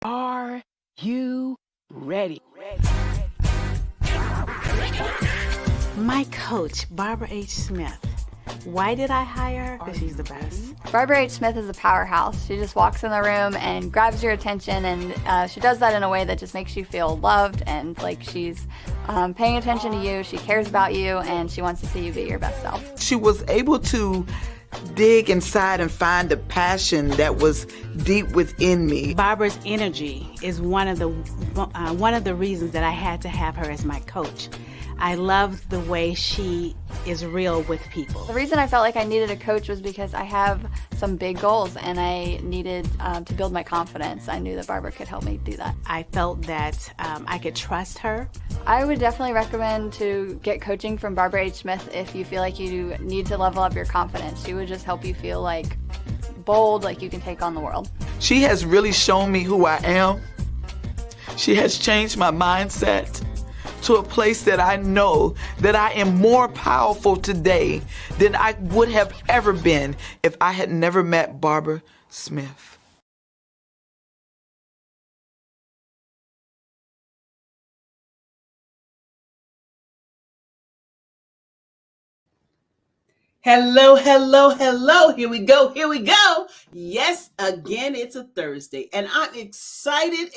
Are you ready? My coach, Barbara H. Smith. Why did I hire her? Because she's the best. Barbara H. Smith is a powerhouse. She just walks in the room and grabs your attention, and she does that in a way that just makes you feel loved and like she's paying attention to you. She cares about you, and she wants to see you be your best self. She was able to dig inside and find the passion that was deep within me. Barbara's energy is one of the reasons that I had to have her as my coach. I love the way she is real with people. The reason I felt like I needed a coach was because I have some big goals and I needed to build my confidence. I knew that Barbara could help me do that. I felt that I could trust her. I would definitely recommend to get coaching from Barbara H. Smith if you feel like you need to level up your confidence. She would just help you feel like bold, like you can take on the world. She has really shown me who I am. She has changed my mindset to a place that I know that I am more powerful today than I would have ever been if I had never met Barbara Smith. Hello, hello, hello. Here we go. Here we go. Yes, again, it's a Thursday, and I'm excited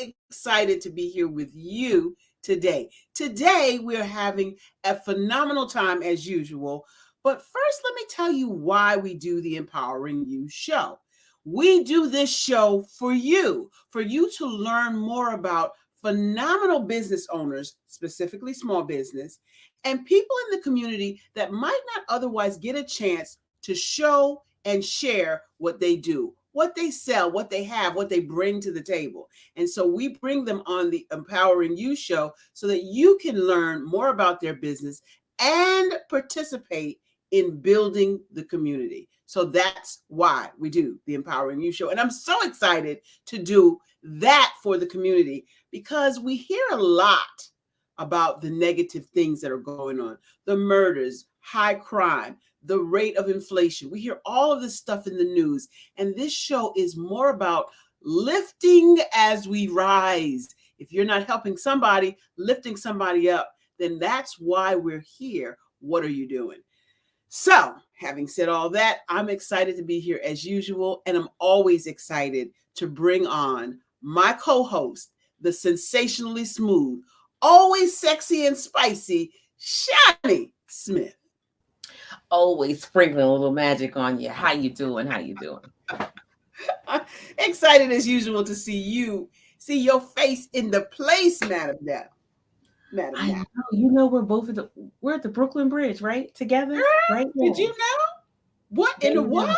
to be here with you today. Today, we're having a phenomenal time as usual. But first, let me tell you why we do the Empowering You show. We do this show for you to learn more about phenomenal business owners, specifically small business, and people in the community that might not otherwise get a chance to show and share what they do, what they sell, what they have, what they bring to the table. And so we bring them on the Empowering You show so that you can learn more about their business and participate in building the community. So that's why we do the Empowering You show. And I'm so excited to do that for the community because we hear a lot about the negative things that are going on, the murders, high crime, the rate of inflation. We hear all of this stuff in the news, and this show is more about lifting as we rise. If you're not helping somebody, lifting somebody up, then that's why we're here. What are you doing? So, having said all that, I'm excited to be here as usual, and I'm always excited to bring on my co-host, the sensationally smooth, always sexy and spicy, Shani Smith. Always sprinkling a little magic on you. How you doing? How you doing? Excited as usual to see your face in the place, Madam Now. I know. You know we're at the Brooklyn Bridge, right? Together, right? Did you know? What in the what?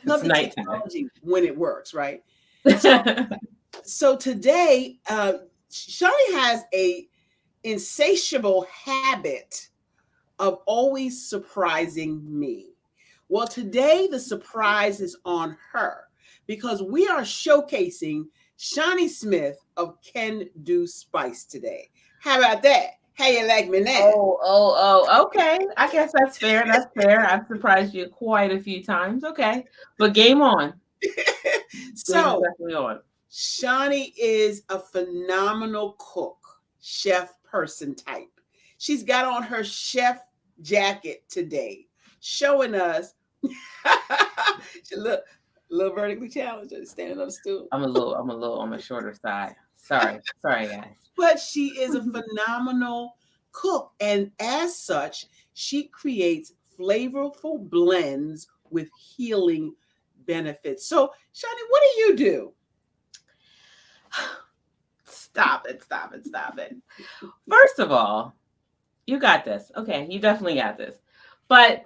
Love the nighttime technology when it works, right? So today, Shani has a insatiable habit of always surprising me. Well, today the surprise is on her because we are showcasing Shani Smith of Can Do Spice today. How about that? How you like me now? Oh, okay. I guess that's fair. That's fair. I've surprised you quite a few times. Okay. But game on. So, definitely on. Shani is a phenomenal cook, chef person type. She's got on her chef jacket today, showing us she look a little vertically challenged, standing on the stool. I'm on the shorter side. Sorry, guys. But she is a phenomenal cook, and as such, she creates flavorful blends with healing benefits. So, Shani, what do you do? Stop it. First of all, you got this. Okay, you definitely got this. But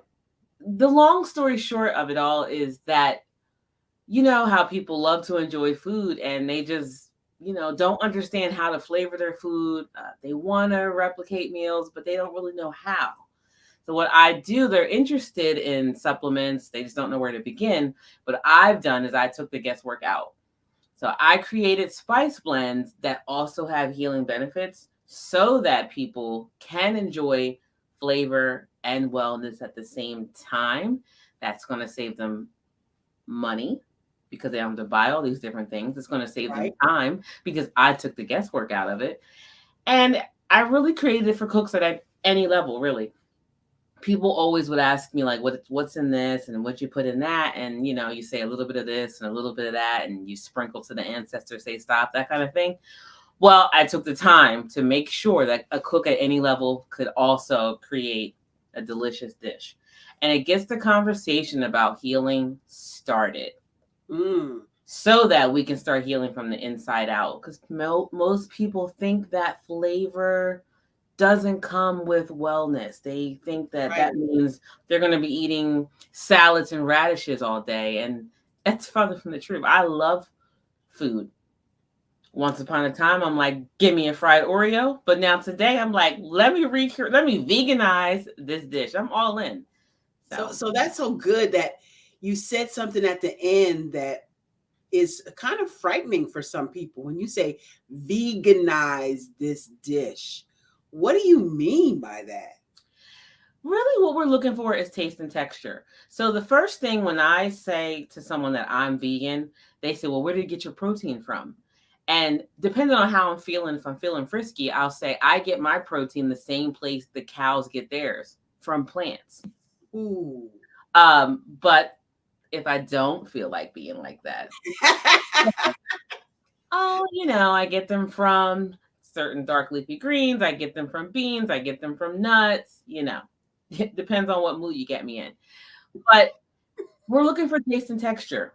the long story short of it all is that you know how people love to enjoy food and they just, don't understand how to flavor their food. They want to replicate meals, but they don't really know how. So what I do, they're interested in supplements. They just don't know where to begin. What I've done is I took the guesswork out. So I created spice blends that also have healing benefits so that people can enjoy flavor and wellness at the same time. That's going to save them money because they don't have to buy all these different things. It's going to save them Right. time because I took the guesswork out of it. And I really created it for cooks at any level, really. People always would ask me like, what's in this and what you put in that, and you say a little bit of this and a little bit of that, and you sprinkle to the ancestors, say stop, that kind of thing. Well, I took the time to make sure that a cook at any level could also create a delicious dish, and it gets the conversation about healing started, so that we can start healing from the inside out. Because most people think that flavor doesn't come with wellness. They think that Right. that means they're going to be eating salads and radishes all day. And that's farther from the truth. I love food. Once upon a time, I'm like, give me a fried Oreo. But now today, I'm like, let me veganize this dish. I'm all in. So that's so good that you said something at the end that is kind of frightening for some people. When you say veganize this dish, what do you mean by that? Really, what we're looking for is taste and texture. So the first thing when I say to someone that I'm vegan, they say, well, where did you get your protein from? And depending on how I'm feeling, if I'm feeling frisky, I'll say I get my protein the same place the cows get theirs, from plants. Ooh. But if I don't feel like being like that, I get them from certain dark leafy greens. I get them from beans. I get them from nuts. It depends on what mood you get me in. But we're looking for taste and texture.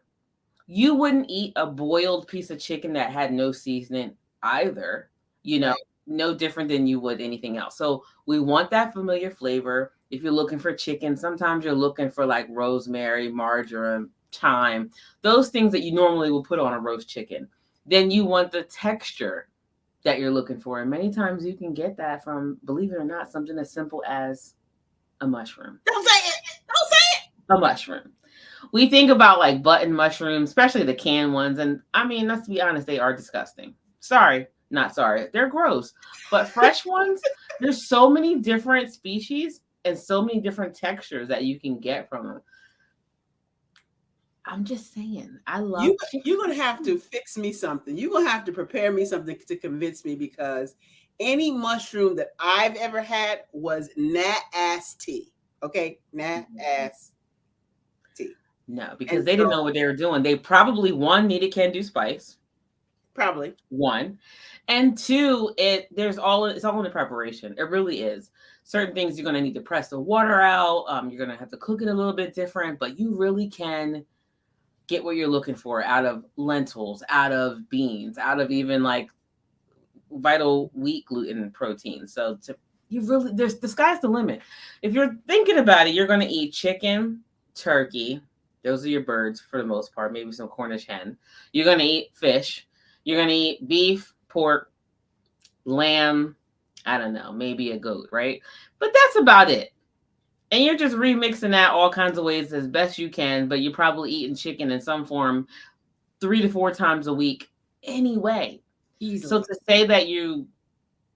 You wouldn't eat a boiled piece of chicken that had no seasoning either, Right. no different than you would anything else. So we want that familiar flavor. If you're looking for chicken, sometimes you're looking for like rosemary, marjoram, thyme, those things that you normally will put on a roast chicken. Then you want the texture that you're looking for. And many times you can get that from, believe it or not, something as simple as a mushroom. Don't say it. Don't say it. A mushroom. We think about like button mushrooms, especially the canned ones. And I mean, let's be honest, they are disgusting. Sorry, not sorry. They're gross. But fresh ones, there's so many different species and so many different textures that you can get from them. I'm just saying, I love You're going to have to fix me something. You're going to have to prepare me something to convince me, because any mushroom that I've ever had was nasty. Okay? Nasty. No, because they didn't know what they were doing. They probably, one, needed can-do spice. Probably. One. And two, it's all in the preparation. It really is. Certain things you're going to need to press the water out. You're going to have to cook it a little bit different, but you really can get what you're looking for out of lentils, out of beans, out of even like vital wheat gluten protein. So the sky's the limit. If you're thinking about it, you're going to eat chicken, turkey. Those are your birds for the most part, maybe some Cornish hen. You're going to eat fish. You're going to eat beef, pork, lamb, I don't know, maybe a goat, right? But that's about it. And you're just remixing that all kinds of ways as best you can, but you're probably eating chicken in some form 3 to 4 times a week anyway. Easily. So to say that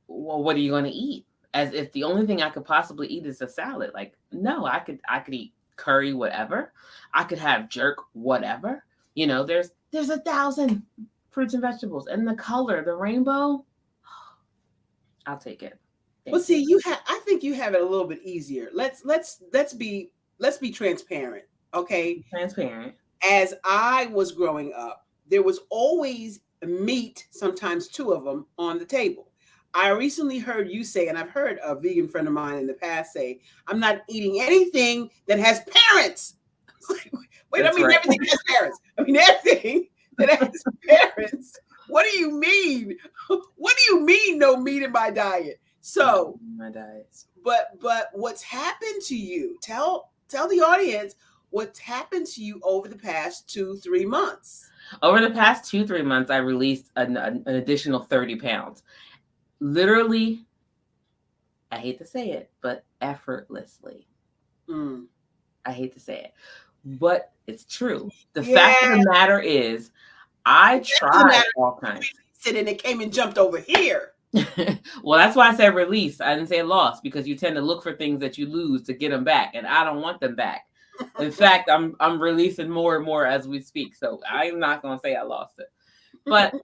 what are you going to eat? As if the only thing I could possibly eat is a salad. Like, no, I could eat curry, whatever. I could have jerk, whatever. There's 1,000 fruits and vegetables, and the color, the rainbow, I'll take it. Well, see, I think you have it a little bit easier. Let's be transparent, okay? Transparent. As I was growing up, there was always meat, sometimes 2 of them, on the table. I recently heard you say, and I've heard a vegan friend of mine in the past say, I'm not eating anything that has parents. Wait, That's I mean, right. everything has parents. I mean, everything that has parents. What do you mean? What do you mean no meat in my diet? So, my diet. But what's happened to you? Tell the audience what's happened to you over the past 2-3 months. Over the past 2-3 months, I released an additional 30 pounds. Literally, I hate to say it, but effortlessly. I hate to say it, but it's true. The fact of the matter is, I tried all kinds. And it came and jumped over here. Well, that's why I said release. I didn't say lost, because you tend to look for things that you lose to get them back, and I don't want them back. In fact, I'm releasing more and more as we speak. So I'm not gonna say I lost it. But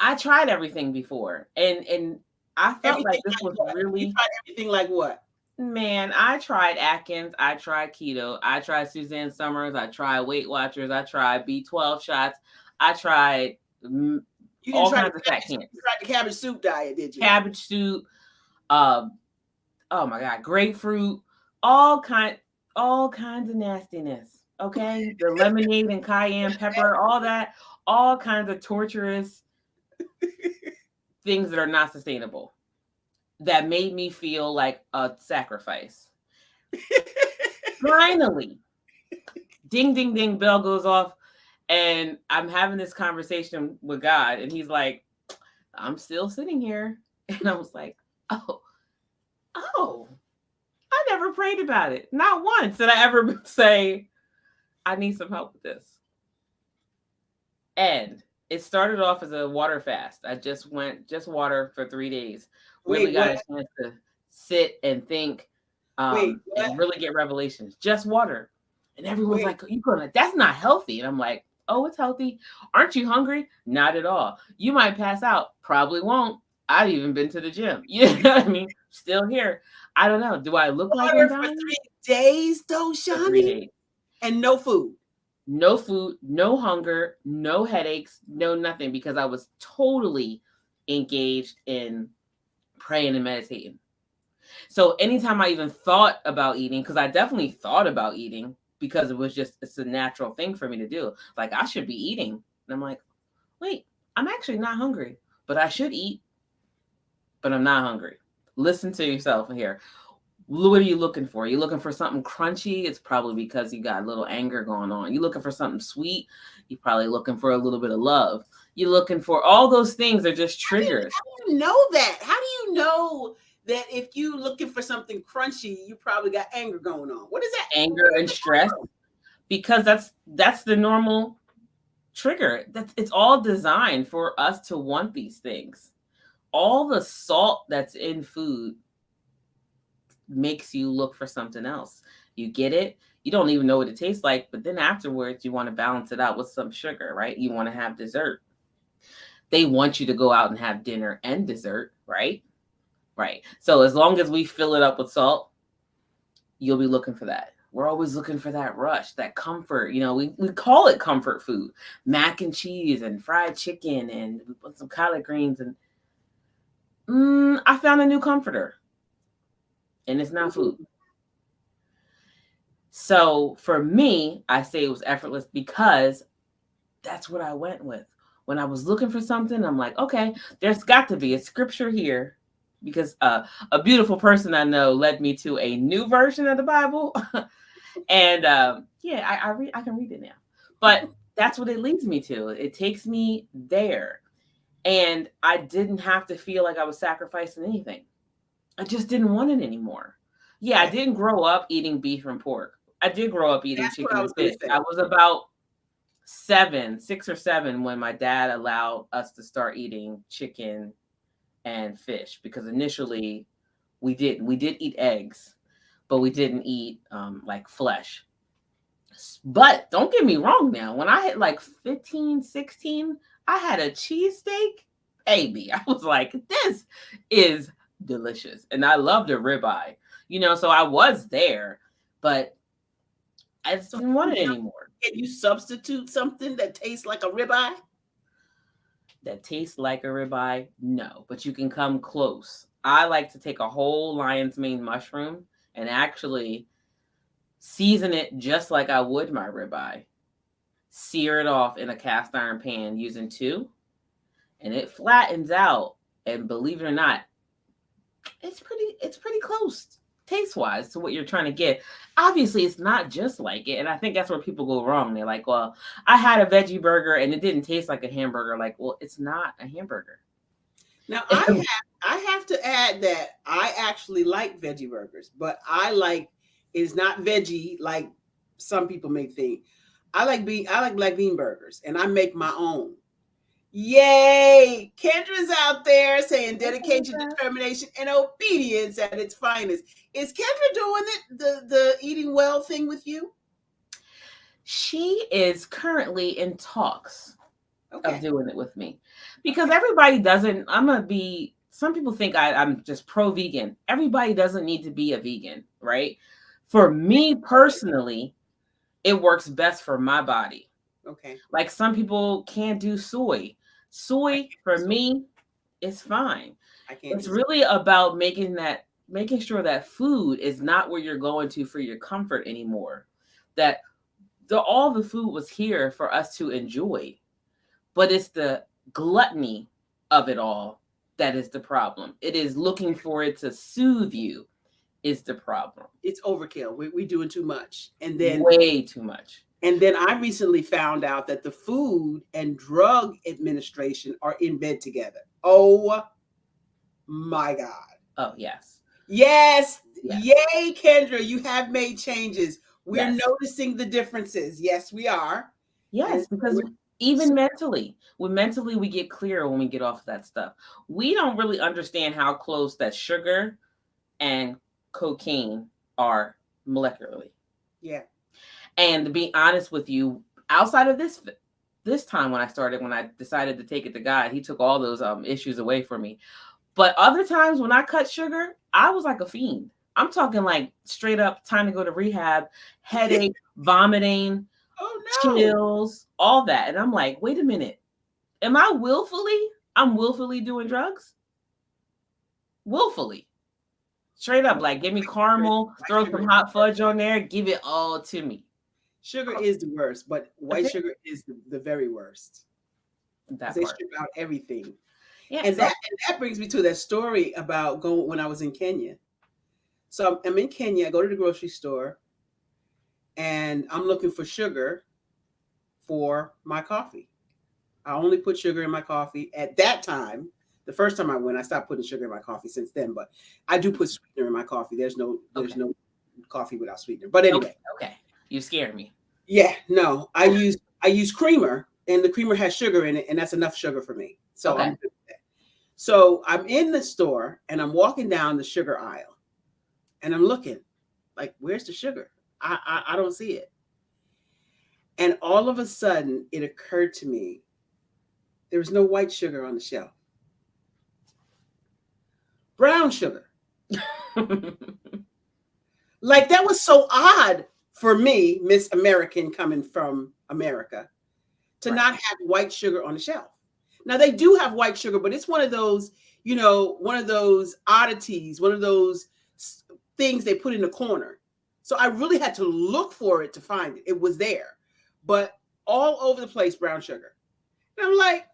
I tried everything before, and I felt Everything like this like was what? You really, tried everything like what? man. I tried Atkins, I tried keto, I tried Suzanne Summers, I tried Weight Watchers, I tried B12 shots, I tried You didn't all try the kinds of fat cabbage, you camps, tried the cabbage soup diet, did you? cabbage soup, uh, oh my god, grapefruit, all kind, all kinds of nastiness. Okay, the lemonade and cayenne pepper, all that, all kinds of torturous things that are not sustainable. That made me feel like a sacrifice. Finally, ding, ding, ding, bell goes off, and I'm having this conversation with God, and He's like, "I'm still sitting here," and I was like, "Oh, oh, I never prayed about it. Not once did I ever say I need some help with this." And it started off as a water fast. I just went just water for 3 days. Really Wait, got what? a chance to sit and think, Wait, what? and really get revelations. Just water. And everyone's Wait. like, "You gonna? That's not healthy." And I'm like, "Oh, it's healthy. Aren't you hungry? Not at all. You might pass out. Probably won't. I've even been to the gym. You know what I mean? Still here. I don't know. Do I look like I'm Water for dying?" 3 days, though, For 3 days. Shani? And no food. No food, no hunger, no headaches, no nothing, because I was totally engaged in praying and meditating. So anytime I even thought about eating, because I definitely thought about eating because it's a natural thing for me to do. Like, I should be eating. And I'm like, wait, I'm actually not hungry, but I should eat, but I'm not hungry. Listen to yourself here. What are you looking for? You looking for something crunchy? It's probably because you got a little anger going on. You looking for something sweet? You're probably looking for a little bit of love. You're looking for all those things are just triggers. How do you know that? How do you know that if you looking for something crunchy, you probably got anger going on? What is that? Anger and stress, because that's the normal trigger. It's all designed for us to want these things. All the salt that's in food makes you look for something else. You get it, you don't even know what it tastes like, but then afterwards you want to balance it out with some sugar, right? You want to have dessert. They want you to go out and have dinner and dessert, right? Right. So as long as we fill it up with salt, you'll be looking for that. We're always looking for that rush, that comfort. We call it comfort food. Mac and cheese and fried chicken, and we put some collard greens, and I found a new comforter. And it's not food. So for me, I say it was effortless because that's what I went with. When I was looking for something, I'm like, okay, there's got to be a scripture here, because a beautiful person I know led me to a new version of the Bible. And yeah, I can read it now. But that's what it leads me to. It takes me there. And I didn't have to feel like I was sacrificing anything. I just didn't want it anymore. Yeah, I didn't grow up eating beef and pork. I did grow up eating That's what chicken I and was going fish. to say. I was about 6 or 7, when my dad allowed us to start eating chicken and fish, because initially we did eat eggs, but we didn't eat like flesh. But don't get me wrong now. When I hit like 15, 16, I had a cheesesteak. Baby, I was like, this is delicious. And I loved a ribeye. So I was there, but I just didn't want it anymore. Can you substitute something that tastes like a ribeye? That tastes like a ribeye? No, but you can come close. I like to take a whole lion's mane mushroom and actually season it just like I would my ribeye. Sear it off in a cast iron pan using 2, and it flattens out. And believe it or not, it's pretty close taste wise to what you're trying to get. Obviously, it's not just like it, and I think that's where people go wrong. They're like, "Well, I had a veggie burger and it didn't taste like a hamburger." Like, well, it's not a hamburger. Now I have to add that I actually like veggie burgers, but it's not veggie like some people may think. I like black bean burgers, and I make my own. Yay! Kendra's out there saying dedication, determination, and obedience at its finest. Is Kendra doing it, the eating well thing with you? She is currently in talks Okay. of doing it with me, because everybody doesn't. Some people think I'm just pro-vegan. Everybody doesn't need to be a vegan, right? For me personally, it works best for my body. Okay. Like some people can't do soy. Soy for me is fine. I can't. It's really about making sure that food is not where you're going to for your comfort anymore. That all the food was here for us to enjoy, but it's the gluttony of it all that is the problem. It is looking for it to soothe you is the problem. It's overkill. We're doing too much, and then way too much. And then I recently found out that the Food and Drug Administration are in bed together. Oh my God. Oh, yes. Yes. Yay, Kendra. You have made changes. We're noticing the differences. Yes, we are. Yes, because even mentally, we get clearer when we get off of that stuff. We don't really understand how close that sugar and cocaine are molecularly. Yeah. And to be honest with you, outside of this time when I decided to take it to God, he took all those issues away from me. But other times when I cut sugar, I was like a fiend. I'm talking like straight up time to go to rehab, headache, vomiting, chills, all that. And I'm like, wait a minute. I'm willfully doing drugs? Willfully. Straight up, like give me caramel, throw some hot fudge on there, give it all to me. Sugar is the worst, but white sugar is the very worst. They strip out everything. Yeah, and that brings me to that story about when I was in Kenya. So I'm in Kenya, I go to the grocery store, and I'm looking for sugar for my coffee. I only put sugar in my coffee at that time. The first time I went, I stopped putting sugar in my coffee since then, but I do put sweetener in my coffee. There's no coffee without sweetener. But anyway. Okay. You scared me. Yeah, no. I use creamer, and the creamer has sugar in it, and that's enough sugar for me. So I'm good with that. So I'm in the store and I'm walking down the sugar aisle and I'm looking like, where's the sugar? I don't see it. And all of a sudden it occurred to me, there was no white sugar on the shelf. Brown sugar. Like that was so odd for me, Miss American coming from America, to not have white sugar on the shelf. Now they do have white sugar, but it's one of those, one of those oddities, one of those things they put in the corner. So I really had to look for it to find it. It was there, but all over the place, brown sugar. And I'm like,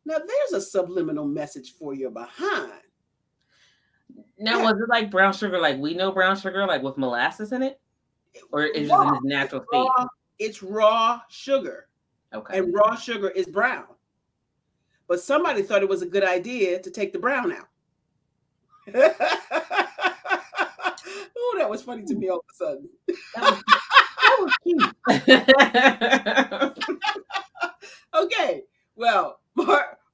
now there's a subliminal message for your behind. Now, was it like brown sugar, like we know brown sugar, like with molasses in it? Or is it just in its natural state? It's raw sugar. Okay. And raw sugar is brown. But somebody thought it was a good idea to take the brown out. Oh, that was funny to me all of a sudden. That was cute. Okay. Well,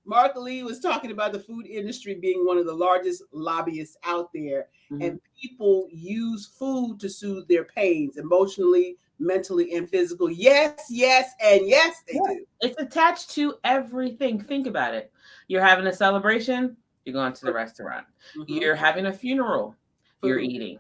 Mark Lee was talking about the food industry being one of the largest lobbyists out there. Mm-hmm. And people use food to soothe their pains emotionally, mentally, and physical. Yes, yes, and yes, they do. It's attached to everything. Think about it. You're having a celebration, you're going to the restaurant. Mm-hmm. You're having a funeral, you're eating.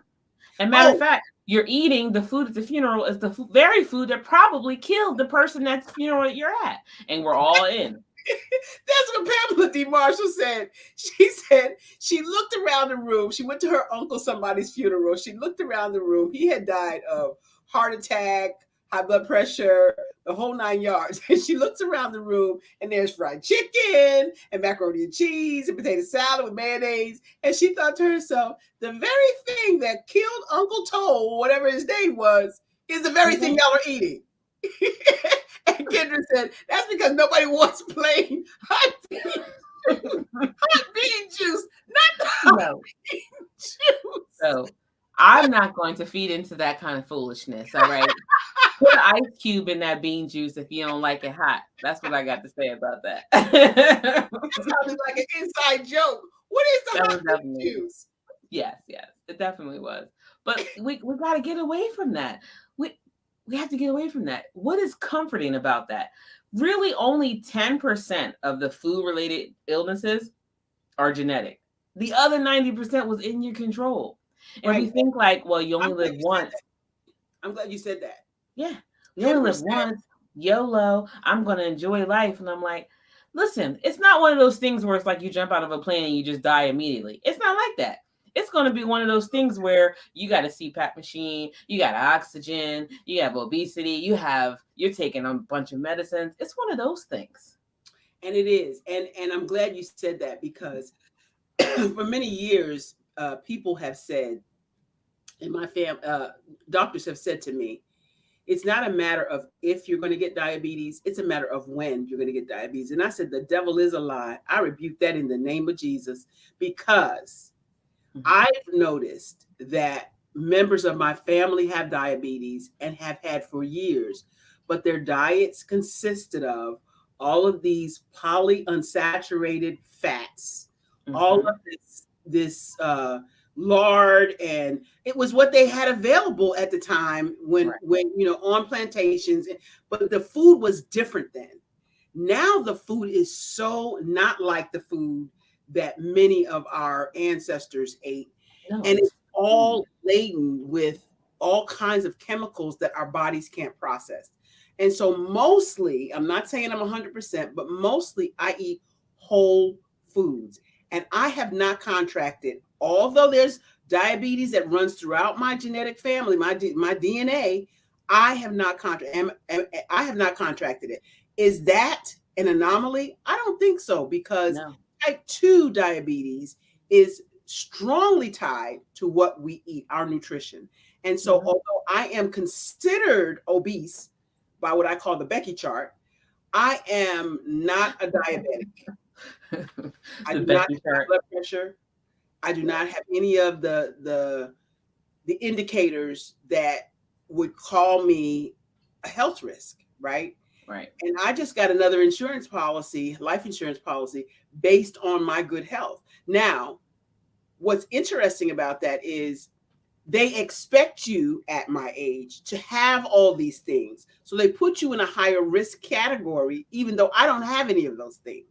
And matter of fact, you're eating the food at the funeral is the very food that probably killed the person at the funeral that you're at. And we're all in. That's what Pamela D. Marshall said. She said she looked around the room. She went to her uncle somebody's funeral. She looked around the room. He had died of heart attack, high blood pressure, the whole 9 yards. And she looks around the room and there's fried chicken and macaroni and cheese and potato salad with mayonnaise. And she thought to herself, the very thing that killed Uncle Toe, whatever his name was, is the very thing y'all are eating. And Kendra said, that's because nobody wants plain hot bean juice, not the hot bean juice. So I'm not going to feed into that kind of foolishness, all right? Put an ice cube in that bean juice if you don't like it hot. That's what I got to say about that. That sounded like an inside joke. What is the That was hot definitely juice? yes, it definitely was. But we got to get away from that. We have to get away from that. What is comforting about that? Really, only 10% of the food-related illnesses are genetic. The other 90% was in your control. And Right. we think like, well, you only I'm glad live you said once. that. I'm glad you said that. Yeah, you only live 10%. once. YOLO. I'm going to enjoy life. And I'm like, listen, it's not one of those things where it's like you jump out of a plane and you just die immediately. It's not like that. It's going to be one of those things where you got a CPAP machine, you got oxygen, you have obesity, you're taking a bunch of medicines. It's one of those things. And it is. And I'm glad you said that, because for many years, people have said, in my family, doctors have said to me, it's not a matter of if you're going to get diabetes, it's a matter of when you're going to get diabetes. And I said, the devil is a lie. I rebuke that in the name of Jesus, because I've noticed that members of my family have diabetes and have had for years, but their diets consisted of all of these polyunsaturated fats, all of this lard, and it was what they had available at the time when on plantations. But the food was different then. Now the food is so not like the food that many of our ancestors ate. No, and it's all laden with all kinds of chemicals that our bodies can't process. And so mostly, I'm not saying I'm 100%, but mostly I eat whole foods. And I have not contracted, although there's diabetes that runs throughout my genetic family, my DNA, I have not contracted it. Is that an anomaly? I don't think so, because type 2 diabetes is strongly tied to what we eat, our nutrition. And so although I am considered obese by what I call the Becky chart, I am not a diabetic. I do not have blood pressure. I do not have any of the indicators that would call me a health risk, right? Right. And I just got another insurance policy, life insurance policy, based on my good health. Now, what's interesting about that is they expect you at my age to have all these things. So they put you in a higher risk category, even though I don't have any of those things.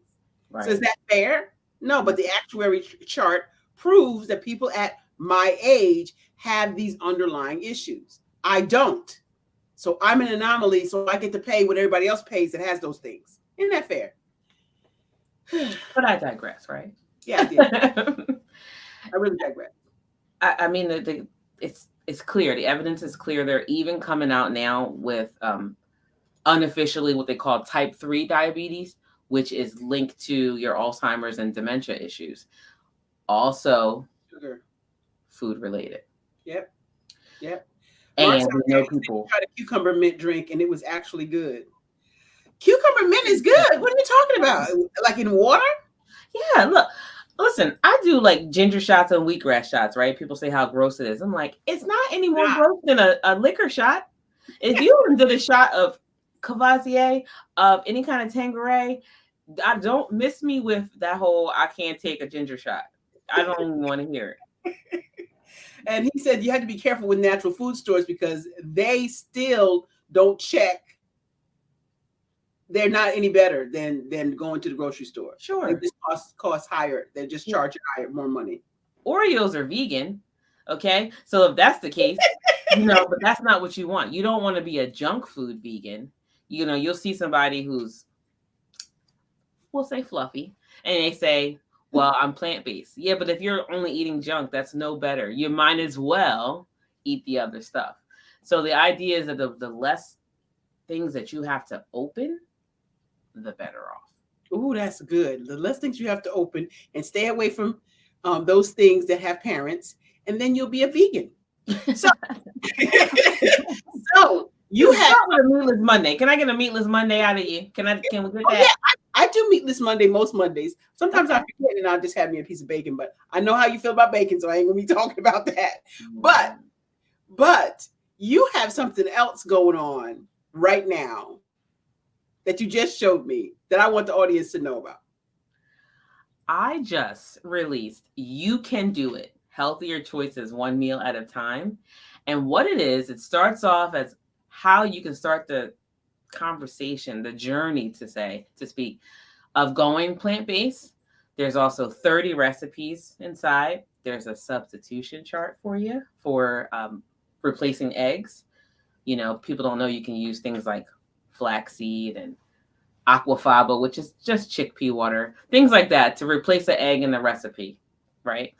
Right. So is that fair? No, but the actuary chart proves that people at my age have these underlying issues. I don't. So I'm an anomaly, so I get to pay what everybody else pays that has those things. Isn't that fair? But I digress, right? Yeah, I did. I really digress. I mean, it's clear. The evidence is clear. They're even coming out now with unofficially what they call type 3 diabetes, which is linked to your Alzheimer's and dementia issues. Also, sugar, food related. Yep. And we know people tried a cucumber mint drink, and it was actually good. Cucumber mint is good. What are you talking about? Like in water? Yeah, listen, I do like ginger shots and wheatgrass shots, right? People say how gross it is. I'm like, it's not any more gross than a liquor shot. If you did a shot of Cavassier, of any kind of Tanqueray, I don't miss me with that whole I can't take a ginger shot. I don't even want to hear it. And he said you had to be careful with natural food stores because they still don't check. They're not any better than going to the grocery store. Sure. They just cost higher. They just charge you more money. Oreos are vegan. Okay. So if that's the case, but that's not what you want. You don't want to be a junk food vegan. You'll see somebody who's, we'll say fluffy, and they say, well, I'm plant-based. Yeah, but if you're only eating junk, that's no better. You might as well eat the other stuff. So the idea is that the less things that you have to open, the better off. Ooh, that's good. The less things you have to open, and stay away from those things that have parents, and then you'll be a vegan. So, you have a meatless Monday. Can I get a meatless Monday out of you? Can we get that? Yeah, I do meatless Monday most Mondays. Sometimes I forget and I'll just have me a piece of bacon, but I know how you feel about bacon, so I ain't gonna be talking about that. But you have something else going on right now that you just showed me that I want the audience to know about. I just released You Can Do It, Healthier Choices One Meal at a Time. And what it is, it starts off as how you can start the conversation, the journey to speak, of going plant-based. There's also 30 recipes inside. There's a substitution chart for you for replacing eggs. You know, people don't know you can use things like flaxseed and aquafaba, which is just chickpea water, things like that to replace the egg in the recipe, right?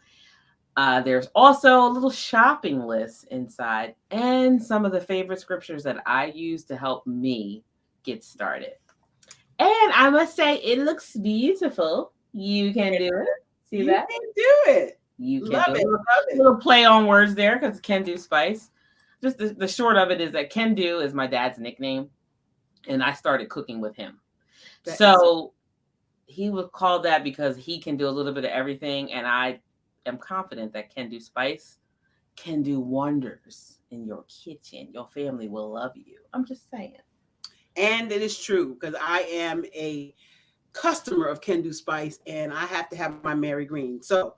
There's also a little shopping list inside and some of the favorite scriptures that I use to help me get started. And I must say, it looks beautiful. You can do it. See You that? can do it. You can Love do it. it. Love A it. little play on words there because can do spice. Just the short of it is that can do is my dad's nickname. And I started cooking with him. That is- So he would call that because he can do a little bit of everything. And I am confident that can do spice can do wonders in your kitchen. Your family will love you. I'm just saying. And it is true because I am a customer of Can Do Spice and I have to have my Mary Green. So,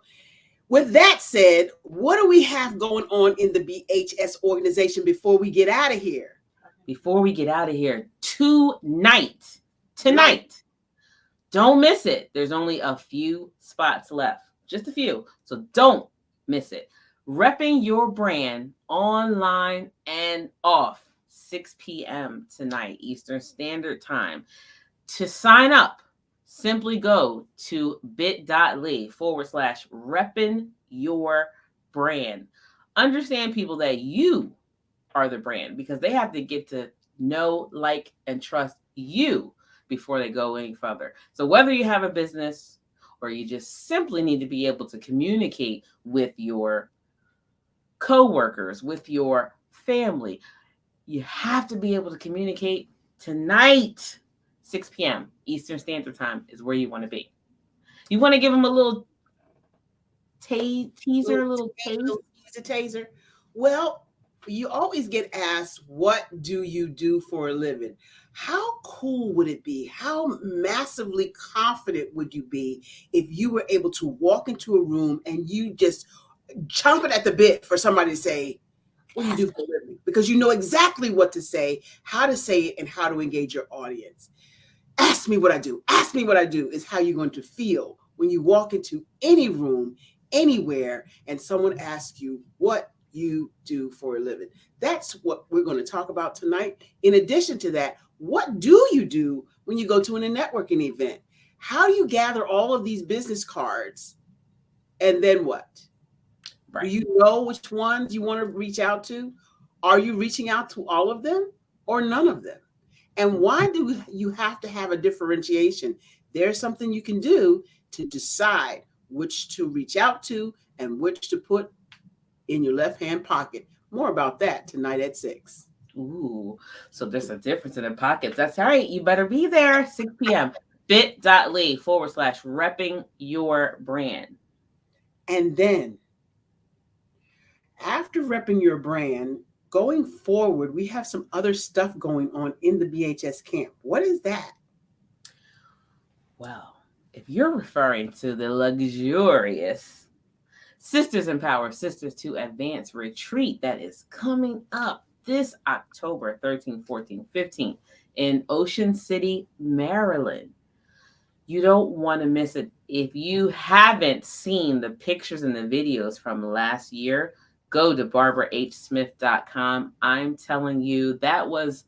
with that said, what do we have going on in the BHS organization before we get out of here? Before we get out of here, tonight, don't miss it. There's only a few spots left, just a few. So don't miss it. Repping Your Brand online and off, 6 p.m. tonight, Eastern Standard Time. To sign up, simply go to bit.ly/repping your brand. Understand, people, that you are the brand because they have to get to know, like, and trust you before they go any further. So whether you have a business or you just simply need to be able to communicate with your coworkers, with your family, you have to be able to communicate tonight. 6 p.m. Eastern Standard Time is where you want to be. You want to give them a little teaser, a little taser. Well, you always get asked, what do you do for a living? How cool would it be? How massively confident would you be if you were able to walk into a room and you just chomping at the bit for somebody to say, what do you do for a living? Because you know exactly what to say, how to say it, and how to engage your audience. Ask me what I do. Ask me what I do is how you're going to feel when you walk into any room, anywhere, and someone asks you what you do for a living. That's what we're going to talk about tonight. In addition to that, what do you do when you go to a networking event? How do you gather all of these business cards? And then what? Right. Do you know which ones you want to reach out to? Are you reaching out to all of them or none of them? And why do you have to have a differentiation? There's something you can do to decide which to reach out to and which to put in your left-hand pocket. More about that tonight at 6. Ooh, so there's a difference in the pockets. That's right. You better be there. 6 p.m. bit.ly/repping your brand. And then after repping your brand, going forward, we have some other stuff going on in the BHS camp. What is that? Well, if you're referring to the luxurious Sisters Empower Sisters to Advance retreat that is coming up this October 13th, 14th, 15th in Ocean City, Maryland, you don't want to miss it. If you haven't seen the pictures and the videos from last year, go to barbarahsmith.com. I'm telling you, that was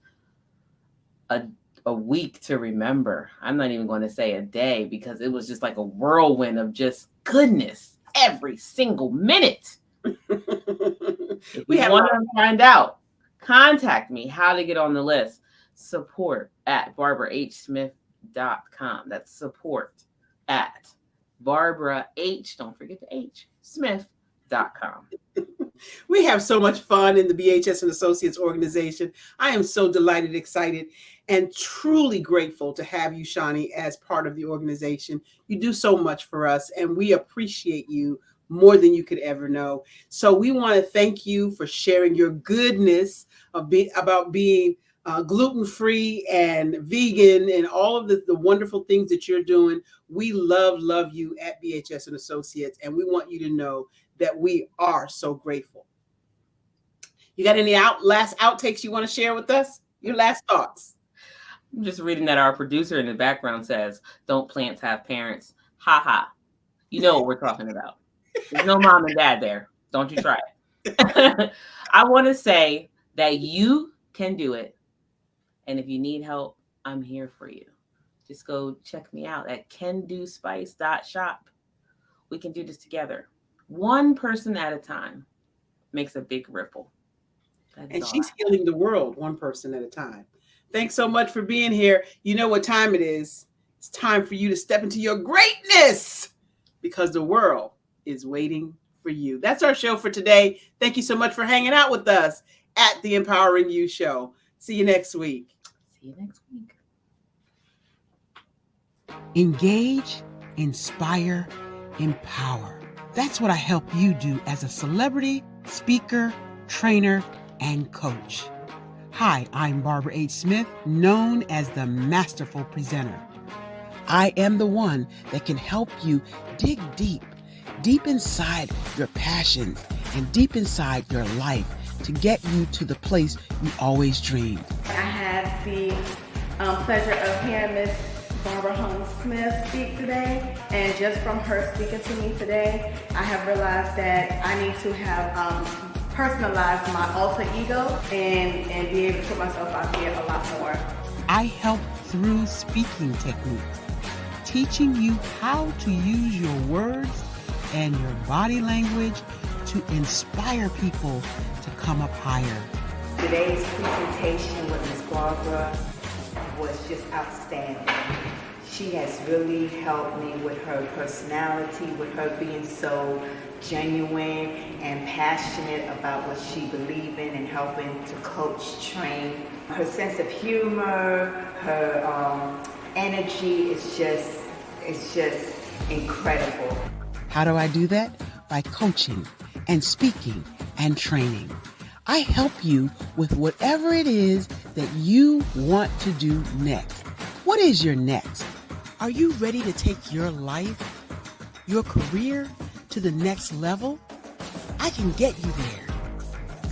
a week to remember. I'm not even going to say a day because it was just like a whirlwind of just goodness every single minute. If you want to find out, contact me how to get on the list. Support at barbarahsmith.com. That's support at Barbara H, don't forget the H, Smith.com. We have so much fun in the BHS and Associates organization. I am so delighted, excited, and truly grateful to have you, Shani, as part of the organization. You do so much for us, and we appreciate you more than you could ever know. So we want to thank you for sharing your goodness about being gluten-free and vegan and all of the wonderful things that you're doing. We love you at BHS and Associates, and we want you to know that we are so grateful. You got any last outtakes you want to share with us? Your last thoughts? I'm just reading that our producer in the background says, "Don't plants have parents?" Ha ha. You know what we're talking about. There's no mom and dad there. Don't you try it. I want to say that you can do it. And if you need help, I'm here for you. Just go check me out at candospice.shop. We can do this together. One person at a time makes a big ripple. And she's healing the world one person at a time. Thanks so much for being here. You know what time it is. It's time for you to step into your greatness because the world is waiting for you. That's our show for today. Thank you so much for hanging out with us at the Empowering You Show. See you next week. See you next week. Engage, inspire, empower. That's what I help you do as a celebrity, speaker, trainer, and coach. Hi, I'm Barbara H. Smith, known as the Masterful Presenter. I am the one that can help you dig deep inside your passions and deep inside your life to get you to the place you always dreamed. I had the pleasure of hearing Miss Barbara Holmes Smith speak today, and just from her speaking to me today, I have realized that I need to have personalize my alter ego and be able to put myself out there a lot more. I help through speaking techniques, teaching you how to use your words and your body language to inspire people to come up higher. Today's presentation with Ms. Barbara was just outstanding. She has really helped me with her personality, with her being so genuine and passionate about what she believes in and helping to coach, train. Her sense of humor, her energy is just incredible. How do I do that? By coaching and speaking and training. I help you with whatever it is that you want to do next. What is your next? Are you ready to take your life, your career to the next level? I can get you there.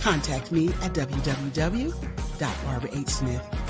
Contact me at www.barbarahsmith.com.